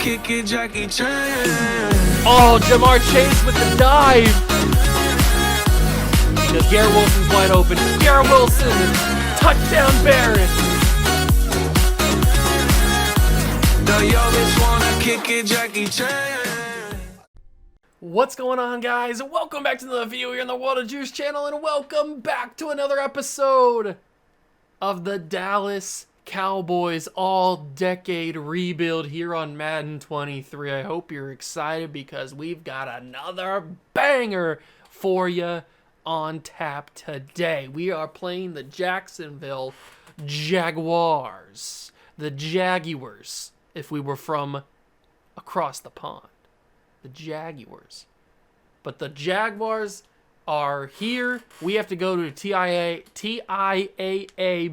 kick it, Jackie Chan. Oh, Jamar Chase with the dive. Because Garrett Wilson's wide open. Garrett Wilson, touchdown Barrett. The youngest wanna kick it, Jackie Chan. What's going on, guys? Welcome back to another video here on the World of Juice channel, and welcome back to another episode of the Dallas Cowboys all-decade rebuild here on Madden 23. I hope you're excited because we've got another banger for you on tap today. We are playing the Jacksonville Jaguars. The Jaguars, if we were from across the pond. The Jaguars. But the Jaguars are here. We have to go to TIAA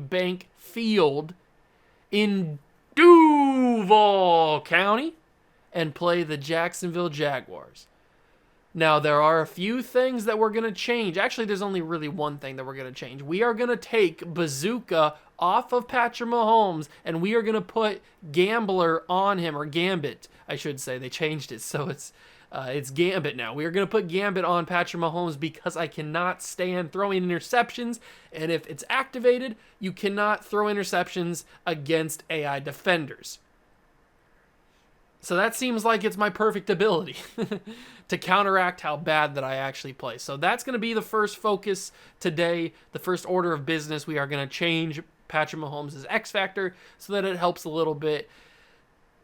Bank Field in Duval County and play the Jacksonville Jaguars. Now, there are a few things that we're going to change. Actually, there's only really one thing that we're going to change. We are going to take Bazooka off of Patrick Mahomes, and we are going to put Gambler on him, or Gambit, I should say. They changed it, so it's Gambit now. We are going to put Gambit on Patrick Mahomes because I cannot stand throwing interceptions, and if it's activated, you cannot throw interceptions against AI defenders. So that seems like it's my perfect ability to counteract how bad that I actually play. So that's going to be the first focus today, the first order of business. We are going to change Patrick Mahomes' X Factor so that it helps a little bit.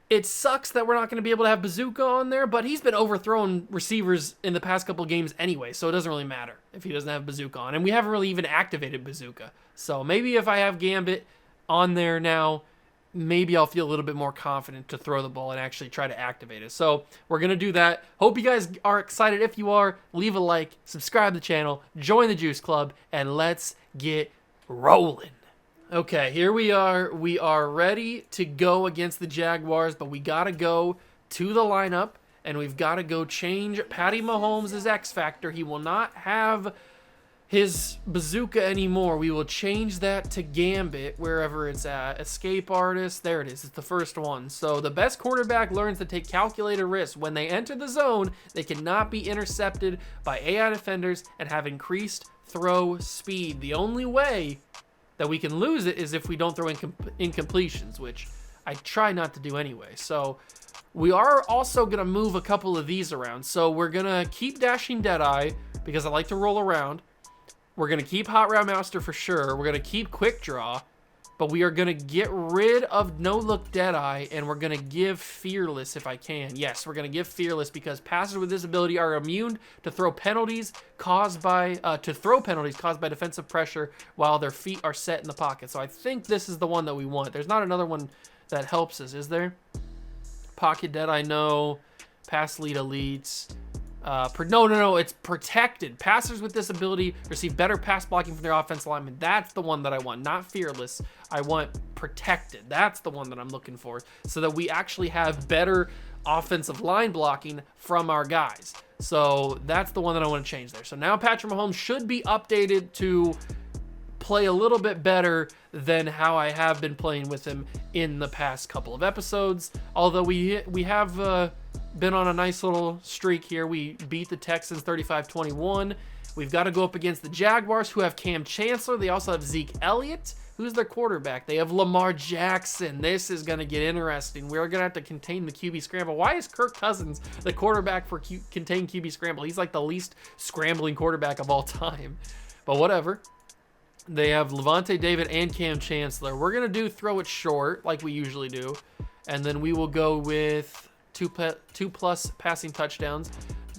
It sucks that we're not going to be able to have Bazooka on there, but he's been overthrowing receivers in the past couple games anyway, so it doesn't really matter if he doesn't have Bazooka on. And we haven't really even activated Bazooka. So maybe if I have Gambit on there now, maybe I'll feel a little bit more confident to throw the ball and actually try to activate it. So we're going to do that. Hope you guys are excited. If you are, leave a like, subscribe to the channel, join the Juice Club, and let's get rolling. Okay, here we are. We are ready to go against the Jaguars, but we got to go to the lineup, and we've got to go change Patty Mahomes' X Factor. He will not have his Bazooka anymore. We will change that to Gambit wherever it's at. Escape Artist, there it is. It's the first one. So the best quarterback learns to take calculated risks. When they enter the zone, they cannot be intercepted by AI defenders and have increased throw speed. The only way that we can lose it is if we don't throw incompletions, which I try not to do anyway. So we are also going to move a couple of these around. So we're going to keep Dashing Deadeye because I like to roll around. We're going to keep Hot Route Master for sure. We're going to keep Quick Draw, but we are going to get rid of No Look Deadeye, and we're going to give Fearless if I can. Yes, we're going to give Fearless because passers with this ability are immune to throw penalties caused by defensive pressure while their feet are set in the pocket. So I think this is the one that we want. There's not another one that helps us, is there? Pocket Deadeye, no. Pass Lead Elites. No, it's protected. Passers with this ability receive better pass blocking from their offensive lineman. That's the one that I want, not Fearless. I want protected. That's the one that I'm looking for, so that we actually have better offensive line blocking from our guys. So that's the one that I want to change there. So now Patrick Mahomes should be updated to play a little bit better than how I have been playing with him in the past couple of episodes. Although we have been on a nice little streak here. We beat the Texans 35-21. We've got to go up against the Jaguars, who have Cam Chancellor. They also have Zeke Elliott. Who's their quarterback? They have Lamar Jackson. This is going to get interesting. We're going to have to contain the QB scramble. Why is Kirk Cousins the quarterback for contain QB scramble? He's like the least scrambling quarterback of all time. But whatever. They have Levante David and Cam Chancellor. We're going to do throw it short like we usually do. And then we will go with two plus passing touchdowns.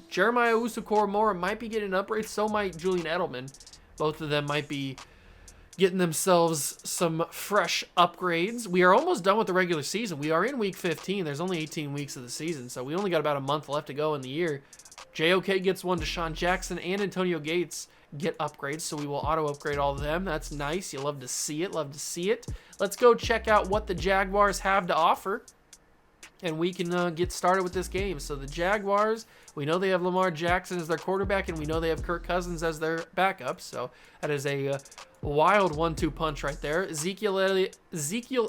Jeremiah Owusu-Koramoah might be getting an upgrade. So might Julian Edelman. Both of them might be getting themselves some fresh upgrades. We are almost done with the regular season. We are in week 15. There's only 18 weeks of the season, so we only got about a month left to go in the year. JOK gets one. Deshaun Jackson and Antonio Gates get upgrades, so we will auto upgrade all of them. That's nice. You love to see it. Love to see it. Let's go check out what the Jaguars have to offer. and we can get started with this game. So the Jaguars, we know they have Lamar Jackson as their quarterback, and we know they have Kirk Cousins as their backup. So that is a wild 1-2 punch right there. Ezekiel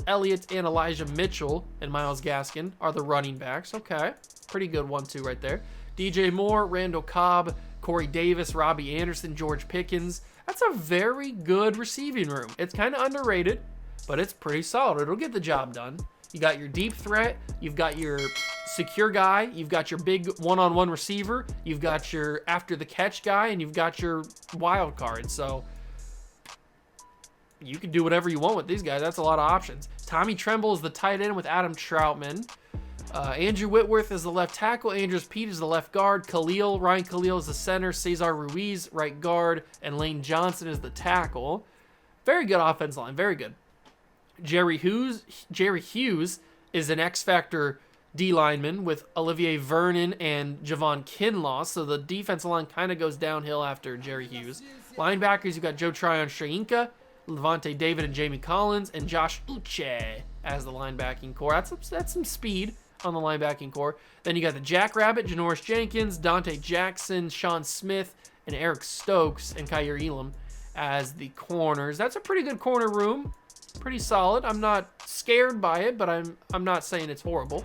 Elliott and Elijah Mitchell and Myles Gaskin are the running backs. Okay, pretty good 1-2 right there. DJ Moore, Randall Cobb, Corey Davis, Robbie Anderson, George Pickens. That's a very good receiving room. It's kind of underrated, but it's pretty solid. It'll get the job done. You got your deep threat. You've got your secure guy. You've got your big one-on-one receiver. You've got your after-the-catch guy, and you've got your wild card. So you can do whatever you want with these guys. That's a lot of options. Tommy Tremble is the tight end with Adam Troutman. Andrew Whitworth is the left tackle. Andrews Pete is the left guard. Ryan Khalil is the center. Cesar Ruiz, right guard. And Lane Johnson is the tackle. Very good offensive line. Very good. Jerry Hughes is an X-Factor D lineman with Olivier Vernon and Javon Kinlaw. So the defensive line kind of goes downhill after Jerry Hughes. Linebackers, you've got Joe Tryon-Shoyinka, Levante David and Jamie Collins, and Josh Uche as the linebacking core. That's some speed on the linebacking core. Then you got the Jackrabbit, Janoris Jenkins, Dante Jackson, Sean Smith, and Eric Stokes, and Kyer Elam as the corners. That's a pretty good corner room. Pretty solid. I'm not scared by it, but I'm not saying it's horrible.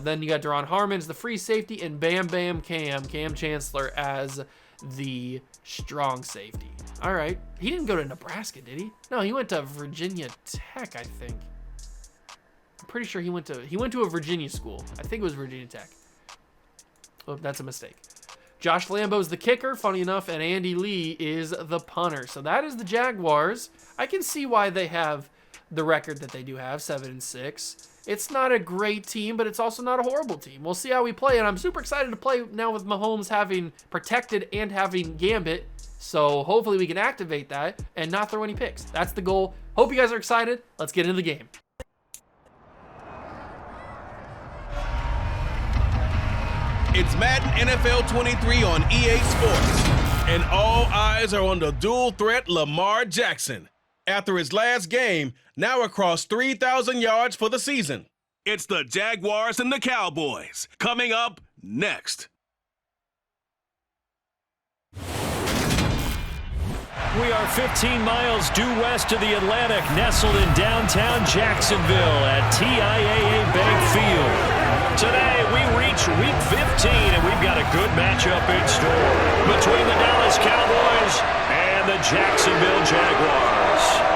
Then you got Deron Harmon as the free safety, and Cam Chancellor as the strong safety. All right. He didn't go to Nebraska, did he? No, he went to Virginia Tech, I think. I'm pretty sure he went to a Virginia school. I think it was Virginia Tech. Oh, that's a mistake. Josh Lambo's the kicker, funny enough, and Andy Lee is the punter. So that is the Jaguars. I can see why they have the record that they do have, 7-6. It's not a great team, but it's also not a horrible team. We'll see how we play, and I'm super excited to play now with Mahomes having protected and having Gambit. So hopefully we can activate that and not throw any picks. That's the goal. Hope you guys are excited. Let's get into the game. It's Madden NFL 23 on EA Sports, and all eyes are on the dual threat Lamar Jackson. After his last game, now across 3,000 yards for the season. It's the Jaguars and the Cowboys, coming up next. We are 15 miles due west of the Atlantic, nestled in downtown Jacksonville at TIAA Bank Field. Today, we reach Week 15, and we've got a good matchup in store between the Dallas Cowboys and the Jacksonville Jaguars.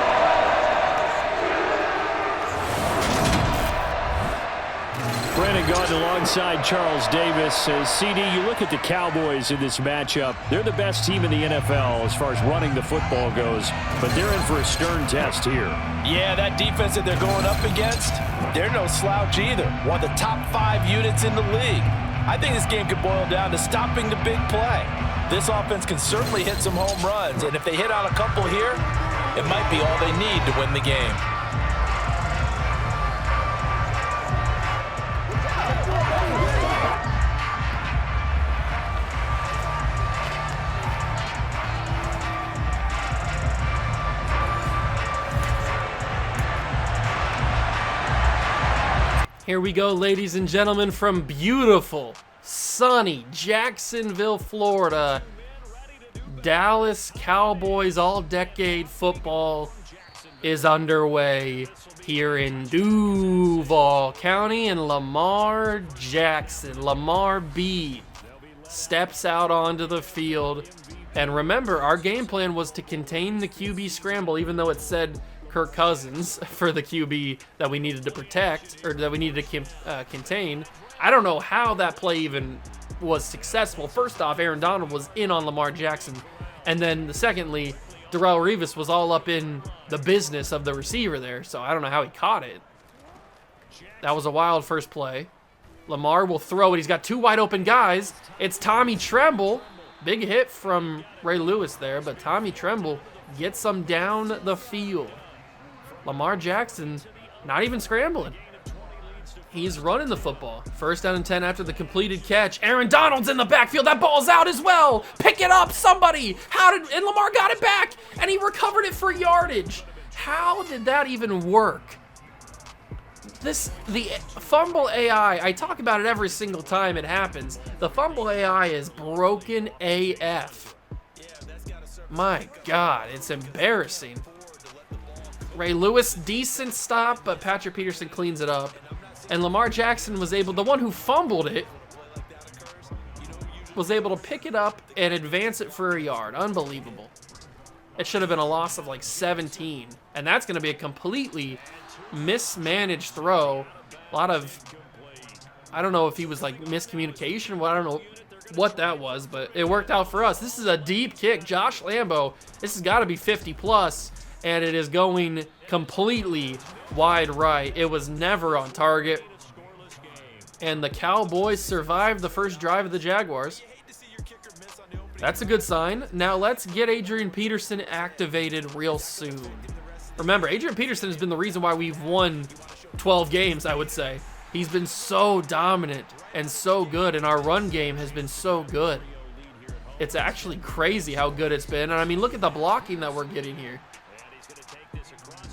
Brandon Gaudin alongside Charles Davis. CD, you look at the Cowboys in this matchup. They're the best team in the NFL as far as running the football goes, but they're in for a stern test here. Yeah, that defense that they're going up against, they're no slouch either. One of the top 5 units in the league. I think this game could boil down to stopping the big play. This offense can certainly hit some home runs, and if they hit on a couple here, it might be all they need to win the game. Here we go, ladies and gentlemen, from beautiful, sunny Jacksonville, Florida. Dallas Cowboys all-decade football is underway here in Duval County, and Lamar Jackson, Lamar B, steps out onto the field. And remember, our game plan was to contain the QB scramble, even though it said Kirk Cousins for the QB that we needed to protect, or that we needed to contain. I don't know how that play even was successful. First off, Aaron Donald was in on Lamar Jackson, and then secondly, Darrelle Revis was all up in the business of the receiver there, so I don't know how he caught it. That was a wild first play. Lamar will throw it. He's got 2 wide open guys. It's Tommy Tremble. Big hit from Ray Lewis there, but Tommy Tremble gets him down the field. Lamar Jackson not even scrambling. He's running the football. 1st down and 10 after the completed catch. Aaron Donald's in the backfield. That ball's out as well. Pick it up, somebody. And Lamar got it back, and he recovered it for yardage. How did that even work? The fumble AI, I talk about it every single time it happens. The fumble AI is broken AF. My God, it's embarrassing. Ray Lewis, decent stop, but Patrick Peterson cleans it up. And Lamar Jackson was able, the one who fumbled it, was able to pick it up and advance it for a yard. Unbelievable. It should have been a loss of like 17. And that's going to be a completely mismanaged throw. A lot of, I don't know if he was like miscommunication. Well, I don't know what that was, but it worked out for us. This is a deep kick. Josh Lambo, this has got to be 50 plus, and it is going completely wide right. It was never on target. And the Cowboys survived the first drive of the Jaguars. That's a good sign. Now let's get Adrian Peterson activated real soon. Remember, Adrian Peterson has been the reason why we've won 12 games, I would say. He's been so dominant and so good, and our run game has been so good. It's actually crazy how good it's been. And I mean, look at the blocking that we're getting here.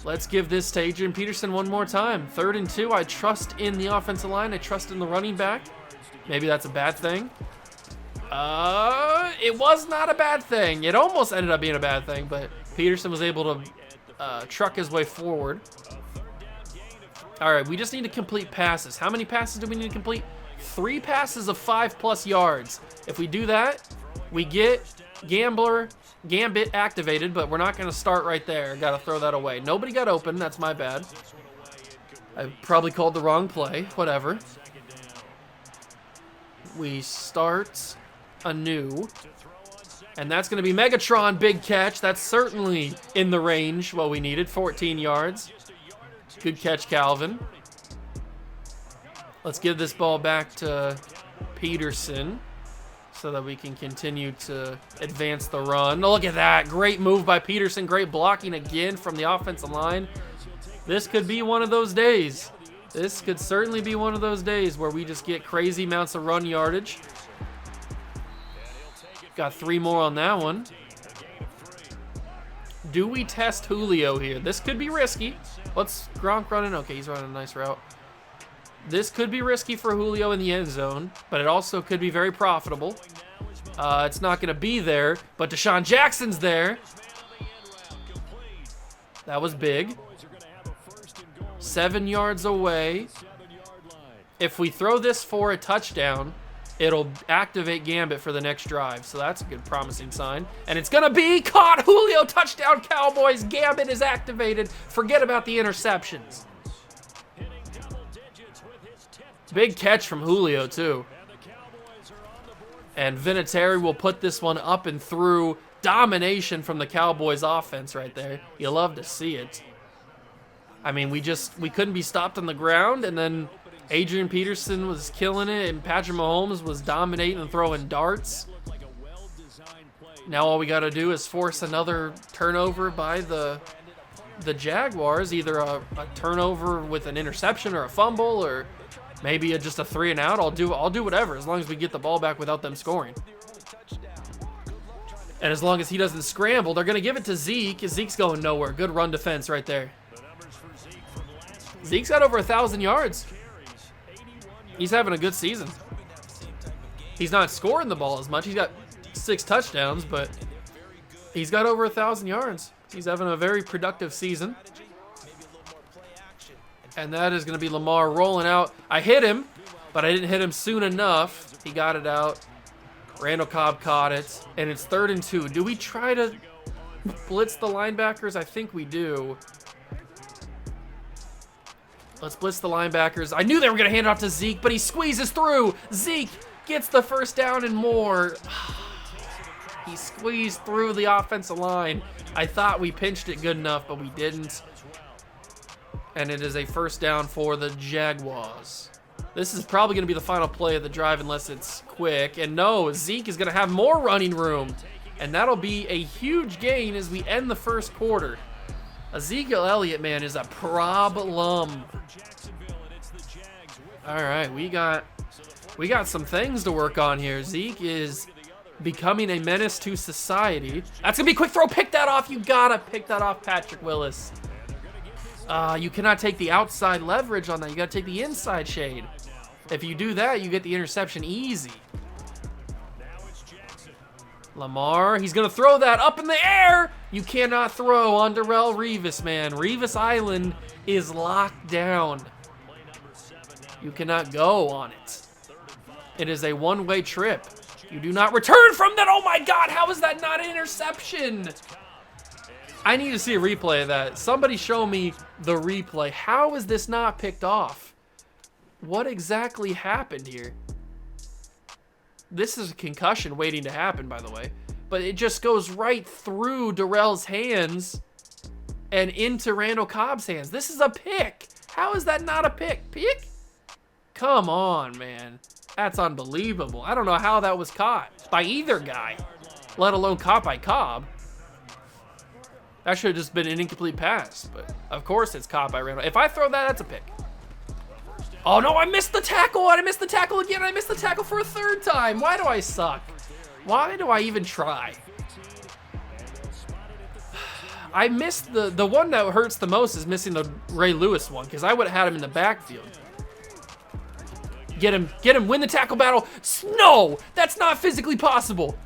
Let's give this to Adrian Peterson one more time. 3rd and 2. I trust in the offensive line. I trust in the running back. Maybe that's a bad thing. It was not a bad thing. It almost ended up being a bad thing, but Peterson was able to truck his way forward. All right, we just need to complete passes. How many passes do we need to complete? 3 passes of 5+ yards. If we do that, we get Gambit activated, but we're not going to start right there. Got to throw that away. Nobody got open. That's my bad. I probably called the wrong play. Whatever. We start anew. And that's going to be Megatron, big catch. That's certainly in the range what we needed. 14 yards. Good catch, Calvin. Let's give this ball back to Peterson so that we can continue to advance the run. Oh, look at that. Great move by Peterson. Great blocking again from the offensive line. This could be one of those days. This could certainly be one of those days where we just get crazy amounts of run yardage. Got 3 more on that one. Do we test Julio here? This could be risky. What's Gronk running? Okay, he's running a nice route. This could be risky for Julio in the end zone, but it also could be very profitable. It's not going to be there, but Deshaun Jackson's there. That was big. 7 yards away. If we throw this for a touchdown, it'll activate Gambit for the next drive. So that's a good promising sign. And it's going to be caught. Julio, touchdown, Cowboys. Gambit is activated. Forget about the interceptions. Big catch from Julio, too. And Vinatieri will put this one up and through. Domination from the Cowboys offense right there. You love to see it. I mean, we couldn't be stopped on the ground, and then Adrian Peterson was killing it, and Patrick Mahomes was dominating and throwing darts. Now all we got to do is force another turnover by the Jaguars, either a turnover with an interception or a fumble, or maybe just a 3 and out. I'll do whatever as long as we get the ball back without them scoring. And as long as he doesn't scramble, they're going to give it to Zeke. Zeke's going nowhere. Good run defense right there. Zeke's got over 1,000 yards. He's having a good season. He's not scoring the ball as much. He's got 6 touchdowns, but he's got over 1,000 yards. He's having a very productive season. And that is going to be Lamar rolling out. I hit him, but I didn't hit him soon enough. He got it out. Randall Cobb caught it, and it's 3rd and 2. Do we try to blitz the linebackers? I think we do. Let's blitz the linebackers. I knew they were going to hand it off to Zeke, but he squeezes through. Zeke gets the first down and more. He squeezed through the offensive line. I thought we pinched it good enough, but we didn't. And it is a first down for the Jaguars. This is probably going to be the final play of the drive unless it's quick. And no, Zeke is going to have more running room. And that'll be a huge gain as we end the first quarter. Ezekiel Elliott, man, is a problem. All right, we got some things to work on here. Zeke is becoming a menace to society. That's going to be a quick throw. Pick that off. You got to pick that off, Patrick Willis. You cannot take the outside leverage on that. You got to take the inside shade. If you do that, you get the interception easy. Lamar, he's going to throw that up in the air. You cannot throw on Darrelle Revis, man. Revis Island is locked down. You cannot go on it. It is a one-way trip. You do not return from that. Oh my God, how is that not an interception? I need to see a replay of that. Somebody show me the replay. How is this not picked off? What exactly happened here? This is a concussion waiting to happen, by the way. But it just goes right through Darrell's hands and into Randall Cobb's hands. This is a pick. How is that not a pick? Pick? Come on, man. That's unbelievable. I don't know how that was caught by either guy, let alone caught by Cobb. That should have just been an incomplete pass, but of course it's caught by Randall. If I throw that, that's a pick. Oh no, I missed the tackle. I missed the tackle again. I missed the tackle for a third time. Why do I suck? Why do I even try? I missed the one that hurts the most is missing the Ray Lewis one, because I would have had him in the backfield. Get him, win the tackle battle. No, that's not physically possible.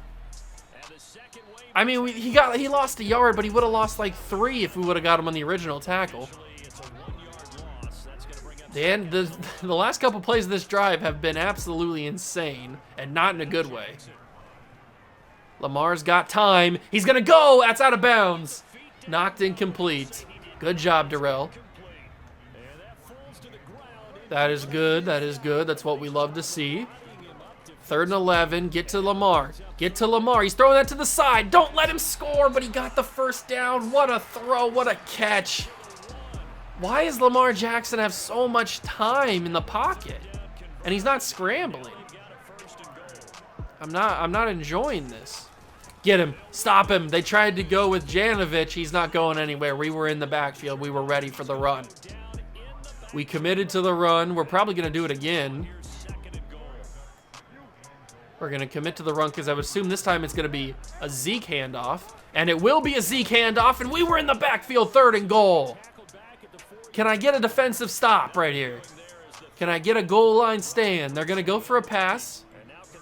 I mean, he lost a yard, but he would have lost like 3 if we would have got him on the original tackle. The last couple plays of this drive have been absolutely insane, and not in a good way. Lamar's got time. He's gonna go. That's out of bounds. Knocked incomplete. Good job, Darrell. That is good. That is good. That's what we love to see. 3rd and 11. Get to Lamar. Get to Lamar. He's throwing that to the side. Don't let him score, but he got the first down. What a throw. What a catch. Why does Lamar Jackson have so much time in the pocket? And he's not scrambling. I'm not enjoying this. Get him. Stop him. They tried to go with Janovich. He's not going anywhere. We were in the backfield. We were ready for the run. We committed to the run. We're probably going to do it again. We're going to commit to the run because I would assume this time it's going to be a Zeke handoff. And it will be a Zeke handoff. And we were in the backfield, 3rd and goal. Can I get a defensive stop right here? Can I get a goal line stand? They're going to go for a pass.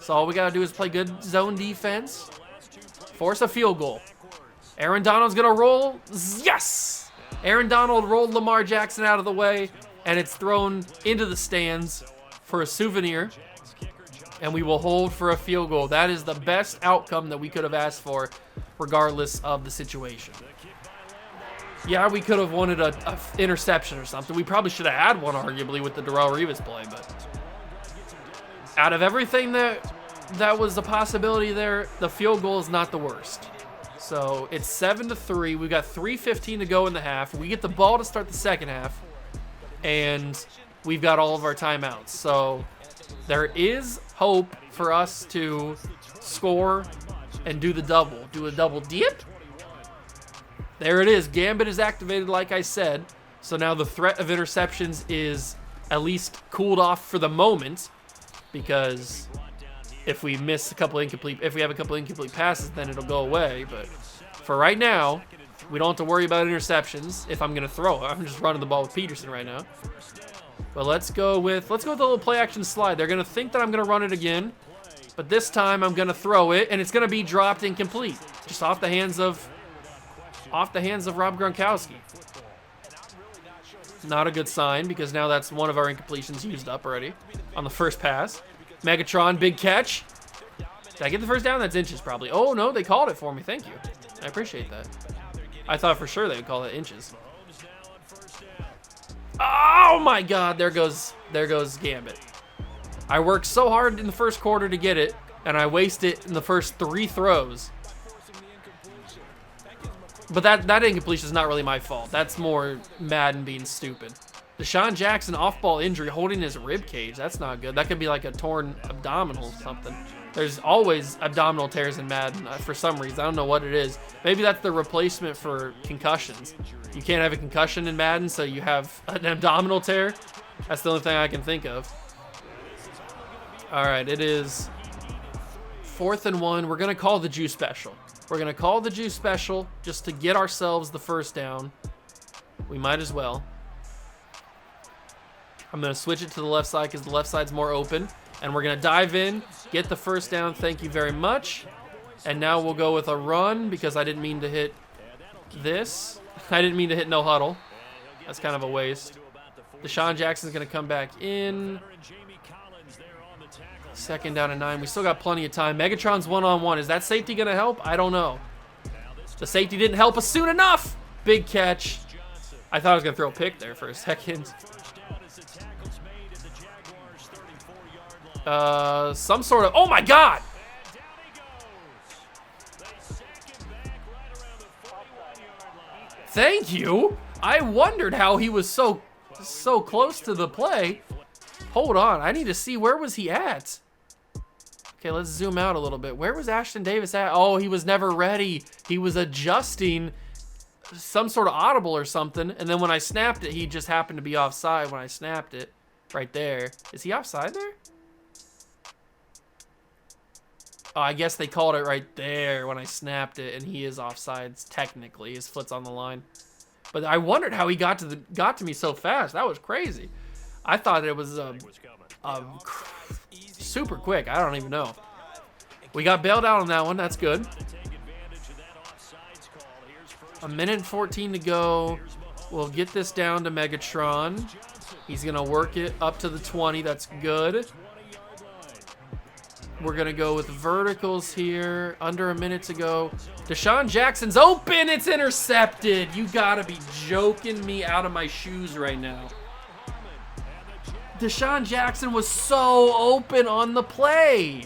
So all we got to do is play good zone defense. Force a field goal. Aaron Donald's going to roll. Yes! Aaron Donald rolled Lamar Jackson out of the way, and it's thrown into the stands for a souvenir. And we will hold for a field goal. That is the best outcome that we could have asked for, regardless of the situation. Yeah, we could have wanted a interception or something. We probably should have had one, arguably, with the Darrelle Revis play. But out of everything that was a possibility there, the field goal is not the worst. So it's 7-3. We've got 3:15 to go in the half. We get the ball to start the second half, and we've got all of our timeouts. So there is hope for us to score and do the double. Do a double dip. There it is. Gambit is activated, like I said. So now the threat of interceptions is at least cooled off for the moment, because if we miss a couple incomplete, if we have a couple incomplete passes, then it'll go away. But for right now, we don't have to worry about interceptions. If I'm gonna throw it, I'm just running the ball with Peterson right now. But let's go with the little play action slide. They're gonna think that I'm gonna run it again, but this time I'm gonna throw it, and it's gonna be dropped incomplete, just off the hands of Rob Gronkowski. Not a good sign, because now that's one of our incompletions used up already on the first pass. Megatron, big catch. Did I get the first down? That's inches probably. Oh no, they called it for me. Thank you. I appreciate that. I thought for sure they would call it inches. Oh my God, there goes Gambit. I worked so hard in the first quarter to get it, and I waste it in the first 3 throws. But that incompletion is not really my fault. That's more Madden being stupid. Deshaun Jackson off-ball injury holding his rib cage. That's not good. That could be like a torn abdominal or something. There's always abdominal tears in Madden for some reason. I don't know what it is. Maybe that's the replacement for concussions. You can't have a concussion in Madden, so you have an abdominal tear. That's the only thing I can think of. All right, it is 4th and 1. We're going to call the juice special. We're going to call the juice special just to get ourselves the first down. We might as well. I'm going to switch it to the left side because the left side's more open. And we're going to dive in, get the first down. Thank you very much. And now we'll go with a run because I didn't mean to hit this. I didn't mean to hit no huddle. That's kind of a waste. Deshaun Jackson's going to come back in. 2nd down and 9. We still got plenty of time. Megatron's one-on-one. Is that safety going to help? I don't know. The safety didn't help us soon enough. Big catch. I thought I was going to throw a pick there for a second. Some sort of... Oh, my God! Thank you. I wondered how he was so close to the play. Hold on. I need to see where was he at. Okay, let's zoom out a little bit. Where was Ashton Davis at? Oh, he was never ready. He was adjusting some sort of audible or something. And then when I snapped it, he just happened to be offside when I snapped it. Right there. Is he offside there? Oh, I guess they called it right there when I snapped it, and he is offsides technically. His foot's on the line. But I wondered how he got to me so fast. That was crazy. I thought it was super quick. I don't even know. We got bailed out on that one. That's good. 1:14 to go. We'll get this down to Megatron. He's going to work it up to the 20. That's good. We're going to go with verticals here. Under a minute to go. Deshaun Jackson's open. It's intercepted. You got to be joking me out of my shoes right now. Deshaun Jackson was so open on the play.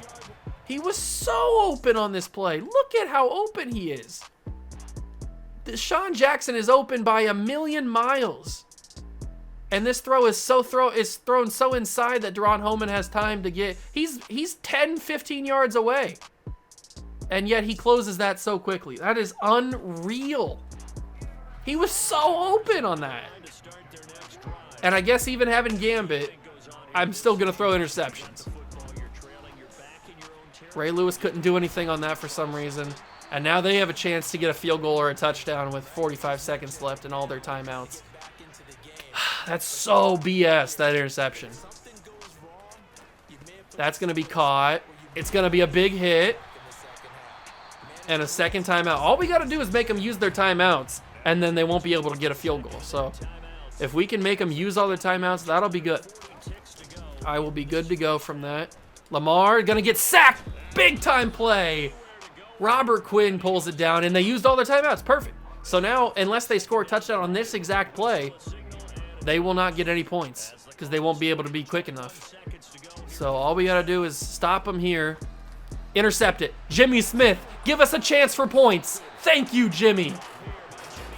He was so open on this play. Look at how open he is. Deshaun Jackson is open by a million miles. And this throw is thrown so inside that Deron Holman has time to get... He's 10, 15 yards away. And yet he closes that so quickly. That is unreal. He was so open on that. And I guess even having Gambit, I'm still going to throw interceptions. Ray Lewis couldn't do anything on that for some reason. And now they have a chance to get a field goal or a touchdown with 45 seconds left in all their timeouts. That's so BS, that interception. That's going to be caught. It's going to be a big hit. And a second timeout. All we got to do is make them use their timeouts. And then they won't be able to get a field goal. So if we can make them use all their timeouts, that'll be good. I will be good to go from that. Lamar going to get sacked. Big time play. Robert Quinn pulls it down. And they used all their timeouts. Perfect. So now, unless they score a touchdown on this exact play, they will not get any points because they won't be able to be quick enough. So all we got to do is stop them here. Intercept it. Jimmy Smith, give us a chance for points. Thank you, Jimmy.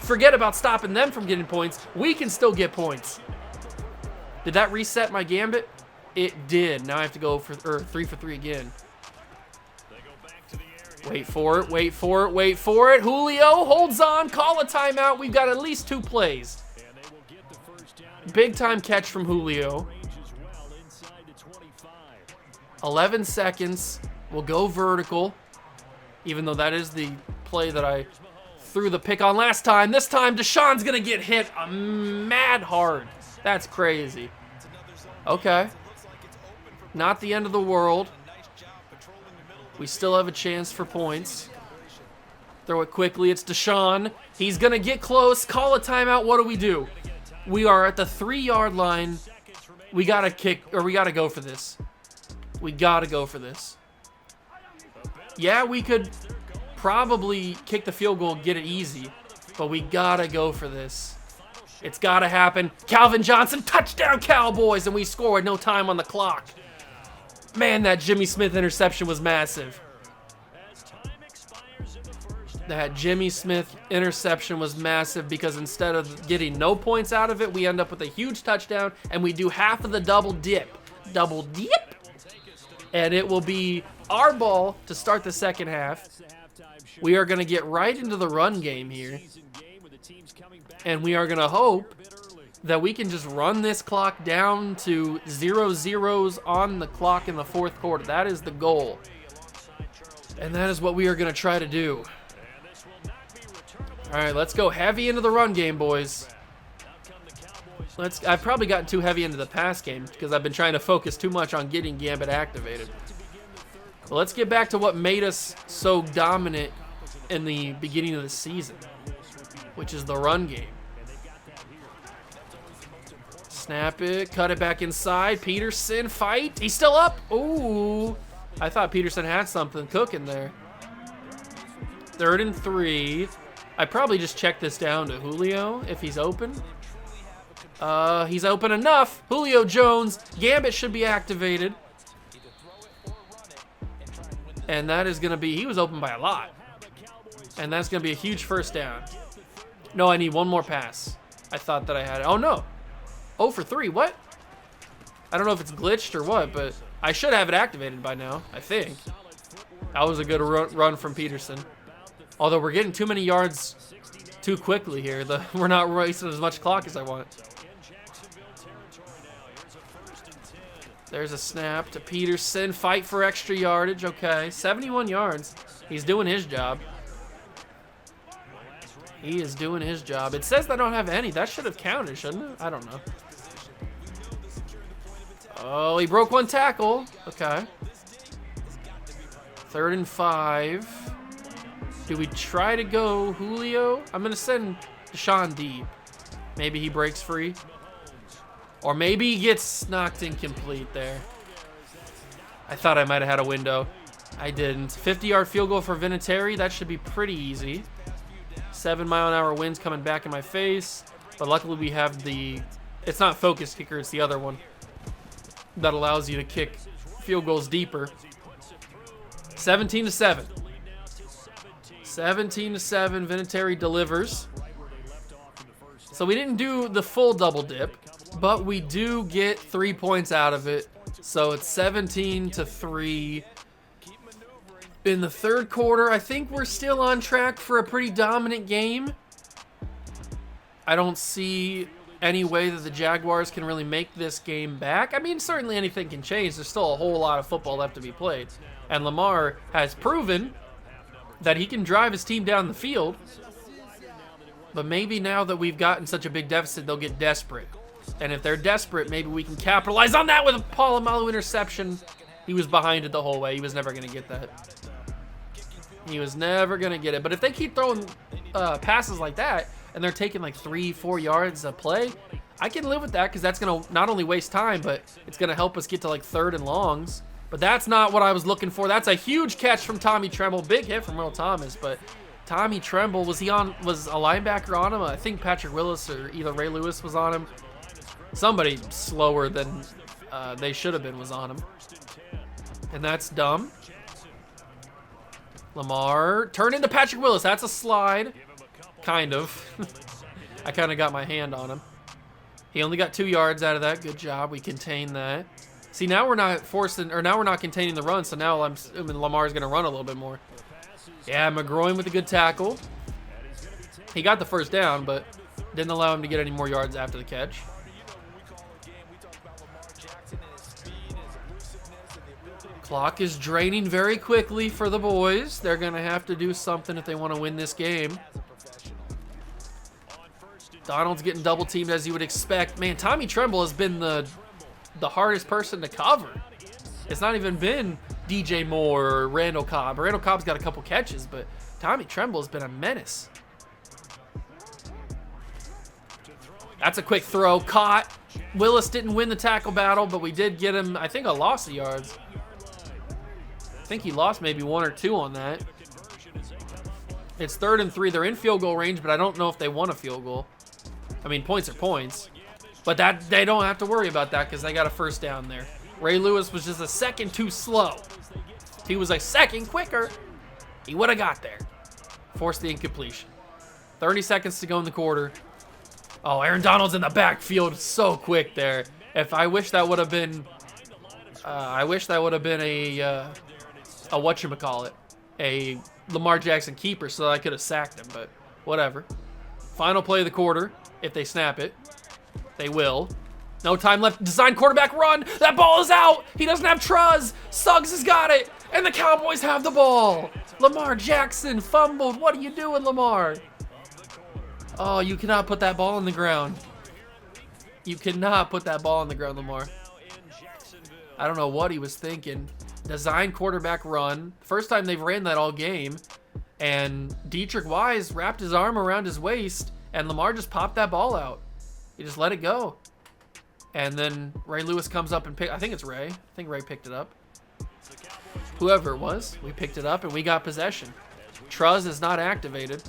Forget about stopping them from getting points. We can still get points. Did that reset my gambit? It did. Now I have to go for 3 for 3 again. Wait for it, wait for it, wait for it. Julio holds on. Call a timeout. We've got at least 2 plays. Big time catch from Julio. 11 seconds. We'll go vertical. Even though that is the play that I threw the pick on last time. This time, Deshaun's going to get hit mad hard. That's crazy. Okay. Not the end of the world. We still have a chance for points. Throw it quickly. It's Deshaun. He's going to get close. Call a timeout. What do? We are at the 3-yard line. We got to kick, or we got to go for this. We got to go for this. Yeah, we could probably kick the field goal, get it easy, but we got to go for this. It's got to happen. Calvin Johnson, touchdown Cowboys, and we scored. No time on the clock. Man, that Jimmy Smith interception was massive. That Jimmy Smith interception was massive because instead of getting no points out of it, we end up with a huge touchdown, and we do half of the double dip. Double dip? And it will be our ball to start the second half. We are going to get right into the run game here. And we are going to hope that we can just run this clock down to 0 zeros on the clock in the 4th quarter. That is the goal. And that is what we are going to try to do. All right, let's go heavy into the run game, boys. I've probably gotten too heavy into the pass game because I've been trying to focus too much on getting Gambit activated. But let's get back to what made us so dominant in the beginning of the season, which is the run game. Snap it, cut it back inside. Peterson, fight. He's still up. Ooh, I thought Peterson had something cooking there. 3rd and 3. I probably just check this down to Julio if he's open. He's open enough. Julio Jones. Gambit should be activated. And that is going to be, he was open by a lot. And that's going to be a huge first down. No, I need one more pass. I thought that I had it. Oh, no. 0 for 3. What? I don't know if it's glitched or what, but I should have it activated by now, I think. That was a good run from Peterson. Although we're getting too many yards too quickly here. We're not wasting as much clock as I want. There's a snap to Peterson. Fight for extra yardage. Okay, 71 yards. He's doing his job. He is doing his job. It says I don't have any. That should have counted, shouldn't it? I don't know. Oh, he broke one tackle. Okay. 3rd and 5. Do we try to go Julio? I'm going to send Deshaun deep. Maybe he breaks free. Or maybe he gets knocked incomplete there. I thought I might have had a window. I didn't. 50-yard field goal for Vinatieri. That should be pretty easy. 7-mile-an-hour winds coming back in my face. But luckily we have the... It's not focus kicker. It's the other one. That allows you to kick field goals deeper. 17-7. 17-7. Vinatieri delivers. So we didn't do the full double dip, but we do get 3 points out of it. So it's 17-3. In the 3rd quarter, I think we're still on track for a pretty dominant game. I don't see any way that the Jaguars can really make this game back. I mean, certainly anything can change. There's still a whole lot of football left to be played. And Lamar has proven that he can drive his team down the field. But maybe now that we've gotten such a big deficit, they'll get desperate. And if they're desperate, maybe we can capitalize on that with a Polamalu interception. He was behind it the whole way. He was never going to get that. He was never going to get it. But if they keep throwing passes like that, and they're taking like 3-4 yards a play, I can live with that because that's going to not only waste time, but it's going to help us get to like 3rd and longs. But that's not what I was looking for. That's a huge catch from Tommy Tremble. Big hit from Earl Thomas, but Tommy Tremble, was a linebacker on him? I think Patrick Willis or either Ray Lewis was on him. Somebody slower than they should have been was on him. And that's dumb. Lamar turned into Patrick Willis. That's a slide. Kind of. I kind of got my hand on him. He only got 2 yards out of that. Good job. We contained that. See, now we're not now we're not containing the run, so now I'm assuming Lamar's going to run a little bit more. Yeah, McGroin with a good tackle. He got the first down, but didn't allow him to get any more yards after the catch. Clock is draining very quickly for the boys. They're going to have to do something if they want to win this game. Donald's getting double teamed as you would expect. Man, Tommy Tremble has been the hardest person to cover. It's not even been DJ Moore or Randall Cobb. Randall Cobb's got a couple catches, but Tommy Tremble has been a menace. That's a quick throw. Caught. Willis didn't win the tackle battle, but we did get him, I think, a loss of yards. I think he lost maybe 1 or 2 on that. It's 3rd and 3. They're in field goal range, but I don't know if they want a field goal. I mean, points are points. But that they don't have to worry about that because they got a first down there. Ray Lewis was just a second too slow. If he was a second quicker, he would have got there. Forced the incompletion. 30 seconds to go in the quarter. Oh, Aaron Donald's in the backfield so quick there. I wish that would have been a whatchamacallit, a Lamar Jackson keeper so that I could have sacked him, but whatever. Final play of the quarter, if they snap it. They will. No time left. Design quarterback run. That ball is out. He doesn't have Truz. Suggs has got it. And the Cowboys have the ball. Lamar Jackson fumbled. What are you doing, Lamar? Oh, you cannot put that ball on the ground. You cannot put that ball on the ground, Lamar. I don't know what he was thinking. Design quarterback run. First time they've ran that all game. And Dietrich Wise wrapped his arm around his waist, and Lamar just popped that ball out. He just let it go. And then Ray Lewis comes up and I think it's Ray. I think Ray picked it up. Whoever it was, we picked it up and we got possession. Truz is not activated.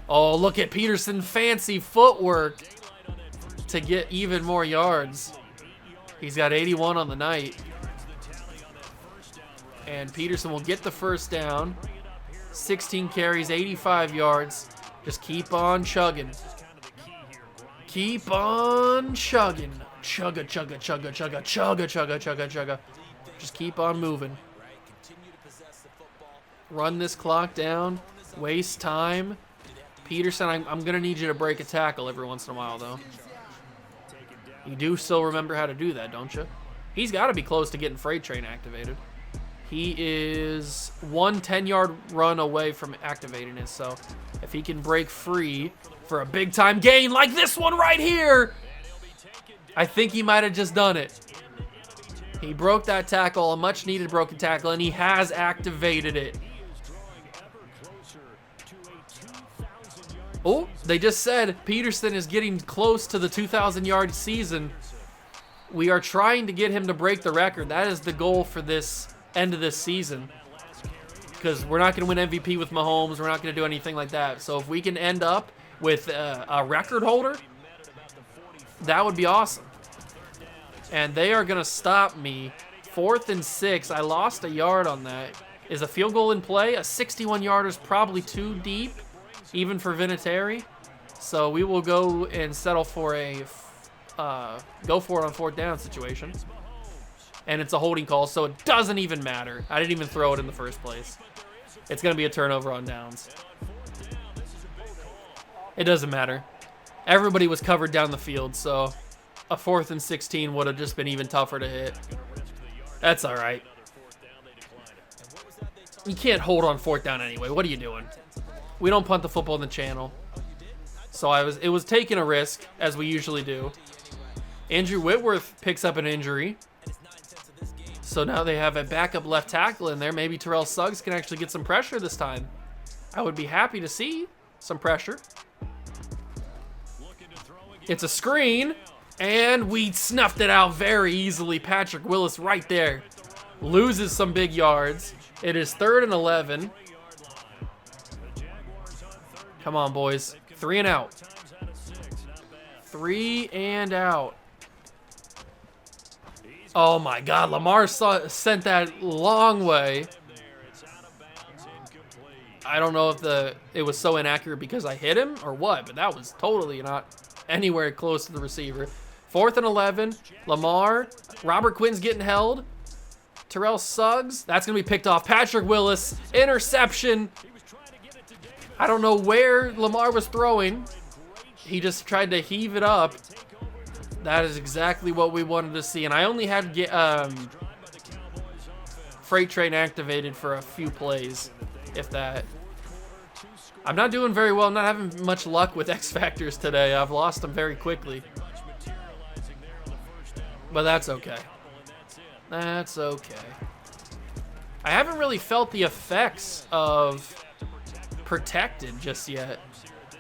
Oh, look at Peterson, fancy footwork to get even more yards. He's got 81 on the night. And Peterson will get the first down. 16 carries, 85 yards. Just keep on chugging. Keep on chugging. Chugga, chugga, chugga, chugga, chugga, chugga, chugga, chugga. Just keep on moving. Run this clock down. Waste time. Peterson, I'm going to need you to break a tackle every once in a while, though. You do still remember how to do that, don't you? He's got to be close to getting Freight Train activated. He is 1 10-yard run away from activating it, so if he can break free for a big-time gain like this one right here, I think he might have just done it. He broke that tackle, a much-needed broken tackle, and he has activated it. Oh, they just said Peterson is getting close to the 2,000-yard season. We are trying to get him to break the record. That is the goal for this end of this season. Because we're not going to win MVP with Mahomes. We're not going to do anything like that. So if we can end up with a record holder, that would be awesome. And they are going to stop me. 4th and 6. I lost a yard on that. Is a field goal in play? A 61-yarder is probably too deep, even for Vinatieri. So we will go and settle for a go for it on 4th down situation. And it's a holding call, so it doesn't even matter. I didn't even throw it in the first place. It's going to be a turnover on downs. It doesn't matter. Everybody was covered down the field, so a 4th and 16 would have just been even tougher to hit. That's all right. You can't hold on 4th down anyway. What are you doing? We don't punt the football in the channel. So it was taking a risk, as we usually do. Andrew Whitworth picks up an injury. So now they have a backup left tackle in there. Maybe Terrell Suggs can actually get some pressure this time. I would be happy to see some pressure. It's a screen, and we snuffed it out very easily. Patrick Willis right there loses some big yards. It is 3rd and 11. Come on, boys. 3 and out. 3 and out. Oh my God, Lamar sent that long way. I don't know if it was so inaccurate because I hit him or what, but that was totally not anywhere close to the receiver. 4th and 11, Lamar, Robert Quinn's getting held. Terrell Suggs, that's going to be picked off. Patrick Willis, interception. I don't know where Lamar was throwing. He just tried to heave it up. That is exactly what we wanted to see. And I only had to get Freight Train activated for a few plays, if that. I'm not doing very well. I'm not having much luck with X Factors today. I've lost them very quickly. But that's okay. That's okay. I haven't really felt the effects of Protected just yet.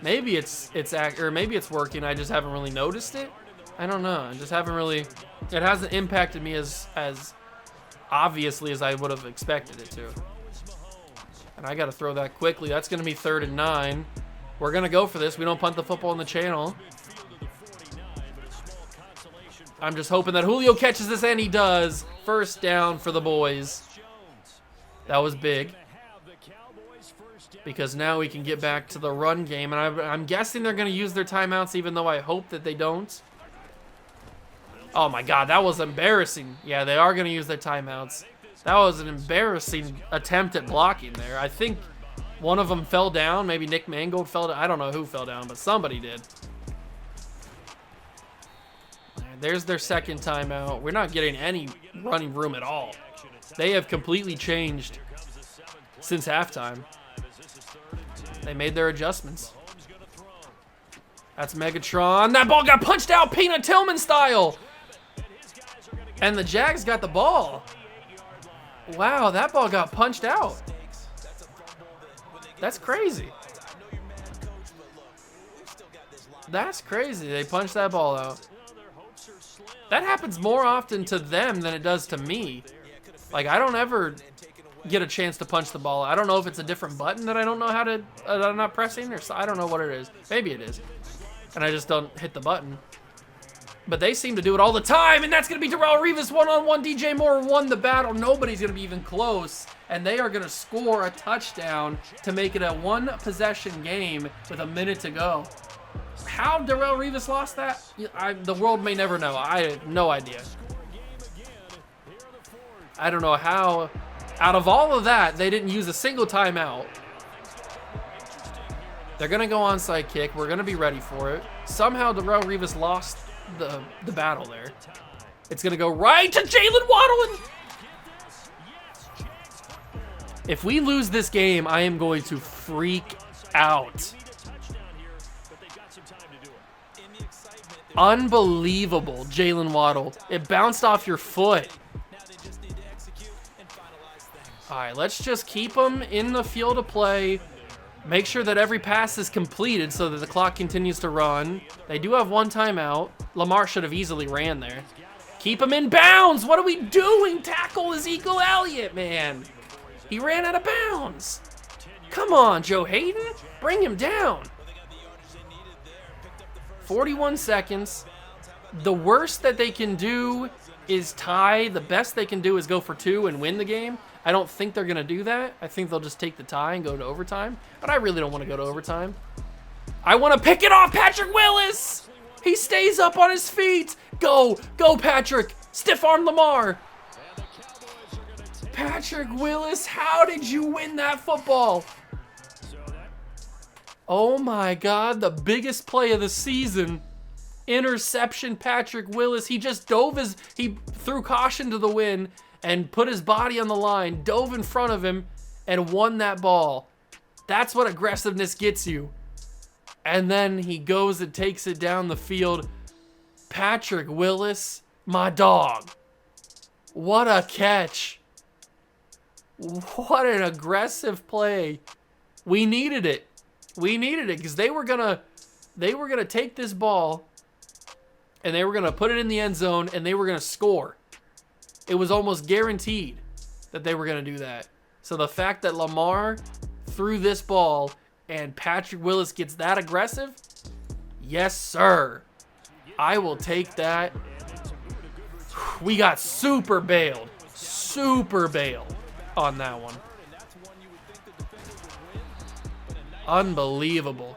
Maybe it's working. I just haven't really noticed it. I don't know. I just haven't really. It hasn't impacted me as obviously as I would have expected it to. And I got to throw that quickly. That's going to be 3rd and 9. We're going to go for this. We don't punt the football in the channel. I'm just hoping that Julio catches this, and he does. First down for the boys. That was big. Because now we can get back to the run game. And I'm guessing they're going to use their timeouts, even though I hope that they don't. Oh my God, that was embarrassing. Yeah, they are going to use their timeouts. That was an embarrassing attempt at blocking there. I think one of them fell down. Maybe Nick Mangold fell down. I don't know who fell down, but somebody did. There's their second timeout. We're not getting any running room at all. They have completely changed since halftime. They made their adjustments. That's Megatron. That ball got punched out Peanut Tillman style. And the Jags got the ball. Wow, that ball got punched out. That's crazy. That's crazy. They punched that ball out. That happens more often to them than it does to me. Like, I don't ever get a chance to punch the ball. I don't know if it's a different button that I don't know how to, that I'm not pressing, or I don't know what it is. Maybe it is. And I just don't hit the button. But they seem to do it all the time, and that's going to be Darrelle Revis one-on-one. DJ Moore won the battle. Nobody's going to be even close, and they are going to score a touchdown to make it a one-possession game with a minute to go. How Darrelle Revis lost that, the world may never know. I have no idea. I don't know how, out of all of that, they didn't use a single timeout. They're going to go onside kick. We're going to be ready for it. Somehow Darrelle Revis lost the battle there. It's going to go right to Jalen Waddle. If we lose this game, I am going to freak out. Unbelievable, Jalen Waddle. It bounced off your foot. All right, let's just keep them in the field of play. Make sure that every pass is completed so that the clock continues to run. They do have one timeout. Lamar should have easily ran there. Keep him in bounds. What are we doing? Tackle Ezekiel Elliott, man. He ran out of bounds. Come on, Joe Hayden. Bring him down. 41 seconds. The worst that they can do is tie. The best they can do is go for 2 and win the game. I don't think they're going to do that. I think they'll just take the tie and go to overtime. But I really don't want to go to overtime. I want to pick it off Patrick Willis. He stays up on his feet. Go. Go, Patrick. Stiff arm Lamar. Patrick Willis, how did you win that football? Oh my God, the biggest play of the season. Interception, Patrick Willis. He just he threw caution to the wind and put his body on the line, dove in front of him, and won that ball. That's what aggressiveness gets you. And then he goes and takes it down the field. Patrick Willis, my dog. What a catch. What an aggressive play. We needed it. We needed it because they were gonna take this ball and they were gonna put it in the end zone and they were gonna score. It was almost guaranteed that they were gonna do that. So the fact that Lamar threw this ball and Patrick Willis gets that aggressive, yes sir, I will take that. We got super bailed on that one. Unbelievable.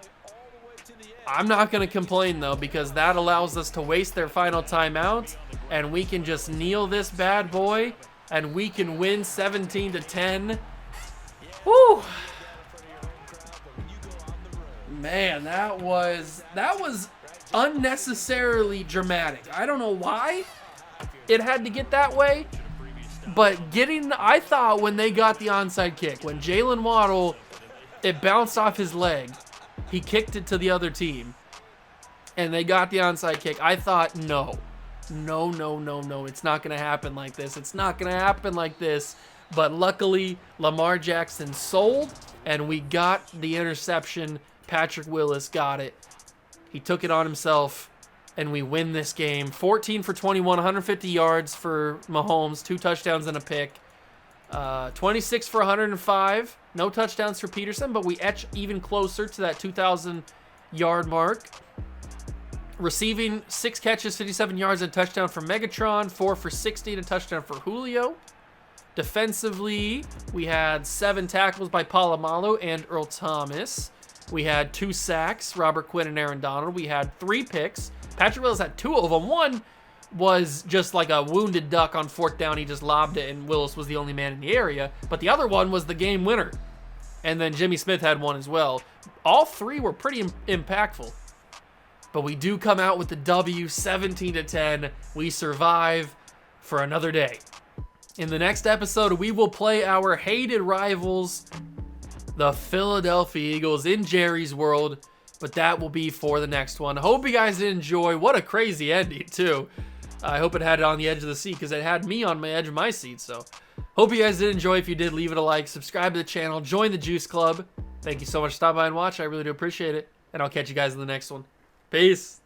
I'm not going to complain, though, because that allows us to waste their final timeout, and we can just kneel this bad boy, and we can win 17-10. Woo! Man, that was unnecessarily dramatic. I don't know why it had to get that way, but I thought when they got the onside kick, when Jalen Waddle, it bounced off his leg. He kicked it to the other team. And they got the onside kick. I thought, no. It's not going to happen like this. It's not going to happen like this. But luckily, Lamar Jackson sold, and we got the interception. Patrick Willis got it. He took it on himself, and we win this game. 14 for 21, 150 yards for Mahomes, 2 touchdowns and a pick. 26 for 105. No touchdowns for Peterson, but we etch even closer to that 2,000-yard mark. Receiving 6 catches, 57 yards, and a touchdown for Megatron. 4 for 60 and a touchdown for Julio. Defensively, we had 7 tackles by Polamalu and Earl Thomas. We had 2 sacks, Robert Quinn and Aaron Donald. We had 3 picks. Patrick Willis had 2 of them. One was just like a wounded duck on 4th down. He just lobbed it, and Willis was the only man in the area. But the other one was the game winner. And then Jimmy Smith had one as well. All 3 were pretty impactful. But we do come out with the W, 17-10. We survive for another day. In the next episode, we will play our hated rivals, the Philadelphia Eagles, in Jerry's World. But that will be for the next one. Hope you guys did enjoy. What a crazy ending, too. I hope it had it on the edge of the seat because it had me on my edge of my seat. So hope you guys did enjoy. If you did, leave it a like. Subscribe to the channel. Join the Juice Club. Thank you so much for stopping by and watching. I really do appreciate it. And I'll catch you guys in the next one. Peace.